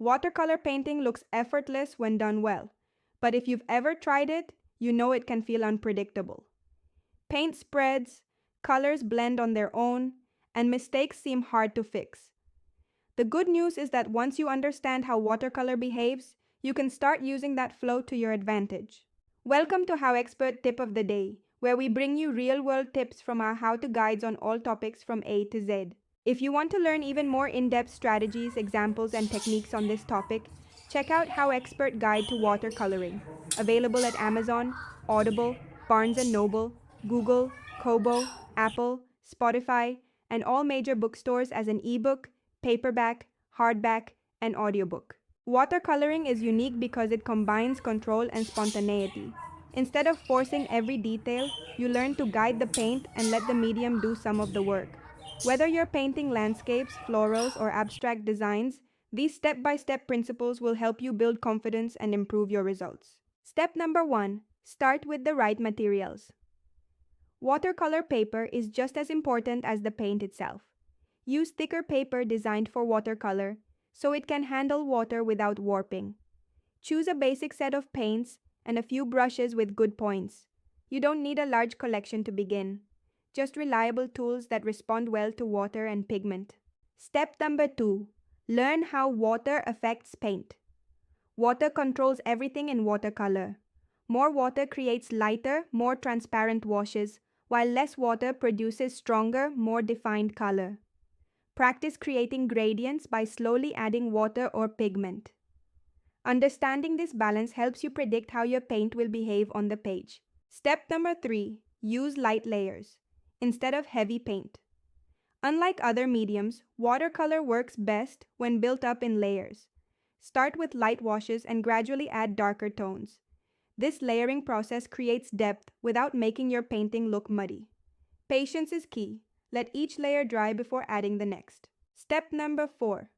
Watercolor painting looks effortless when done well, but if you've ever tried it, you know it can feel unpredictable. Paint spreads, colors blend on their own, and mistakes seem hard to fix. The good news is that once you understand how watercolor behaves, you can start using that flow to your advantage. Welcome to HowExpert Tip of the Day, where we bring you real-world tips from our how-to guides on all topics from A to Z. If you want to learn even more in-depth strategies, examples, and techniques on this topic, check out HowExpert Guide to Watercoloring, available at Amazon, Audible, Barnes & Noble, Google, Kobo, Apple, Spotify, and all major bookstores as an ebook, paperback, hardback, and audiobook. Watercoloring is unique because it combines control and spontaneity. Instead of forcing every detail, you learn to guide the paint and let the medium do some of the work. Whether you're painting landscapes, florals, or abstract designs, these step-by-step principles will help you build confidence and improve your results. Step number 1. Start with the right materials. Watercolor paper is just as important as the paint itself. Use thicker paper designed for watercolor so it can handle water without warping. Choose a basic set of paints and a few brushes with good points. You don't need a large collection to begin. Just reliable tools that respond well to water and pigment. Step number 2. Learn how water affects paint. Water controls everything in watercolor. More water creates lighter, more transparent washes, while less water produces stronger, more defined color. Practice creating gradients by slowly adding water or pigment. Understanding this balance helps you predict how your paint will behave on the page. Step number 3. Use light layers instead of heavy paint. Unlike other mediums, watercolor works best when built up in layers. Start with light washes and gradually add darker tones. This layering process creates depth without making your painting look muddy. Patience is key. Let each layer dry before adding the next. Step number 4.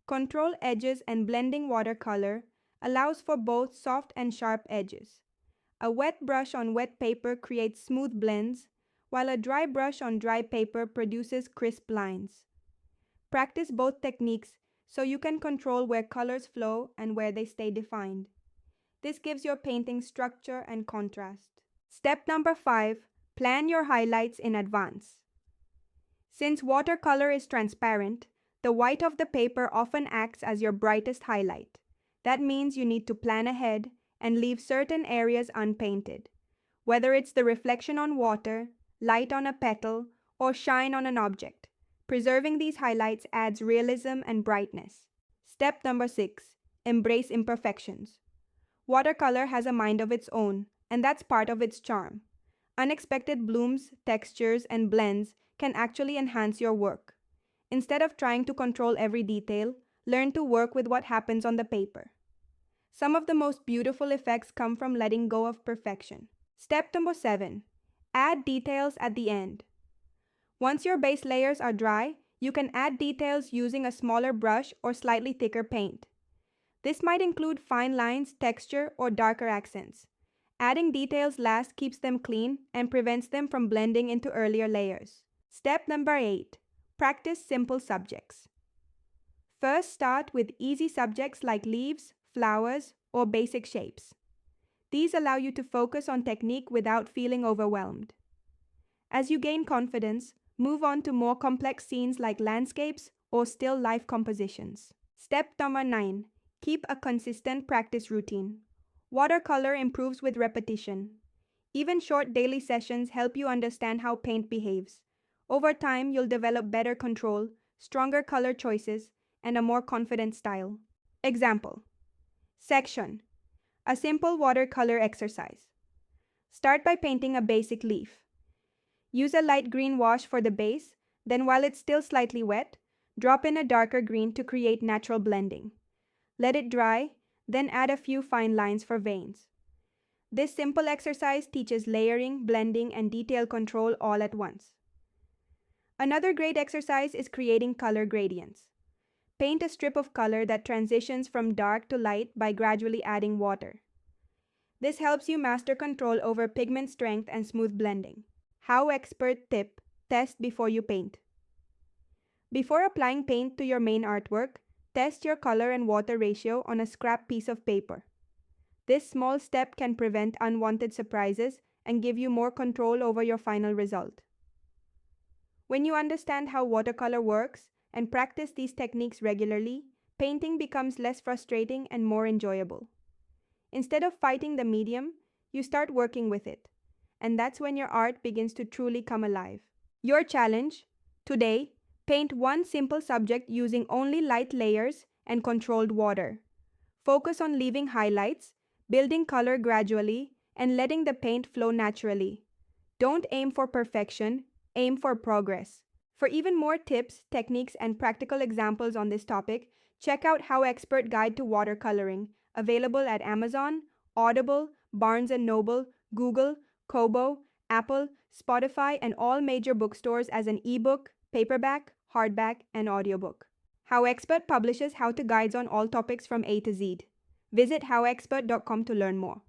Control edges and blending watercolor allows for both soft and sharp edges. A wet brush on wet paper creates smooth blends, while a dry brush on dry paper produces crisp lines. Practice both techniques so you can control where colors flow and where they stay defined. This gives your painting structure and contrast. Step number 5. Plan your highlights in advance. Since watercolor is transparent, the white of the paper often acts as your brightest highlight. That means you need to plan ahead and leave certain areas unpainted. Whether it's the reflection on water, light on a petal, or shine on an object, preserving these highlights adds realism and brightness. Step number 6. Embrace imperfections. Watercolor has a mind of its own, and that's part of its charm. Unexpected blooms, textures, and blends can actually enhance your work. Instead of trying to control every detail, learn to work with what happens on the paper. Some of the most beautiful effects come from letting go of perfection. Step number 7. Add details at the end. Once your base layers are dry, you can add details using a smaller brush or slightly thicker paint. This might include fine lines, texture, or darker accents. Adding details last keeps them clean and prevents them from blending into earlier layers. Step number 8. Practice simple subjects. First, start with easy subjects like leaves, flowers, or basic shapes. These allow you to focus on technique without feeling overwhelmed. As you gain confidence, move on to more complex scenes like landscapes or still life compositions. Step number 9. Keep a consistent practice routine. Watercolor improves with repetition. Even short daily sessions help you understand how paint behaves. Over time, you'll develop better control, stronger color choices, and a more confident style. Example. Section. A simple watercolor exercise. Start by painting a basic leaf. Use a light green wash for the base, then while it's still slightly wet, drop in a darker green to create natural blending. Let it dry, then add a few fine lines for veins. This simple exercise teaches layering, blending, and detail control all at once. Another great exercise is creating color gradients. Paint a strip of color that transitions from dark to light by gradually adding water. This helps you master control over pigment strength and smooth blending. HowExpert tip: test before you paint. Before applying paint to your main artwork, Test your color and water ratio on a scrap piece of paper. This small step can prevent unwanted surprises and give you more control over your final result. When you understand how watercolor works and practice these techniques regularly, painting becomes less frustrating and more enjoyable. Instead of fighting the medium, you start working with it, and that's when your art begins to truly come alive. Your challenge? Today, paint one simple subject using only light layers and controlled water. Focus on leaving highlights, building color gradually, and letting the paint flow naturally. Don't aim for perfection, aim for progress. For even more tips, techniques, and practical examples on this topic, check out HowExpert Guide to Watercoloring, available at Amazon, Audible, Barnes & Noble, Google, Kobo, Apple, Spotify, and all major bookstores as an ebook, paperback, hardback, and audiobook. HowExpert publishes how-to guides on all topics from A to Z. Visit howexpert.com to learn more.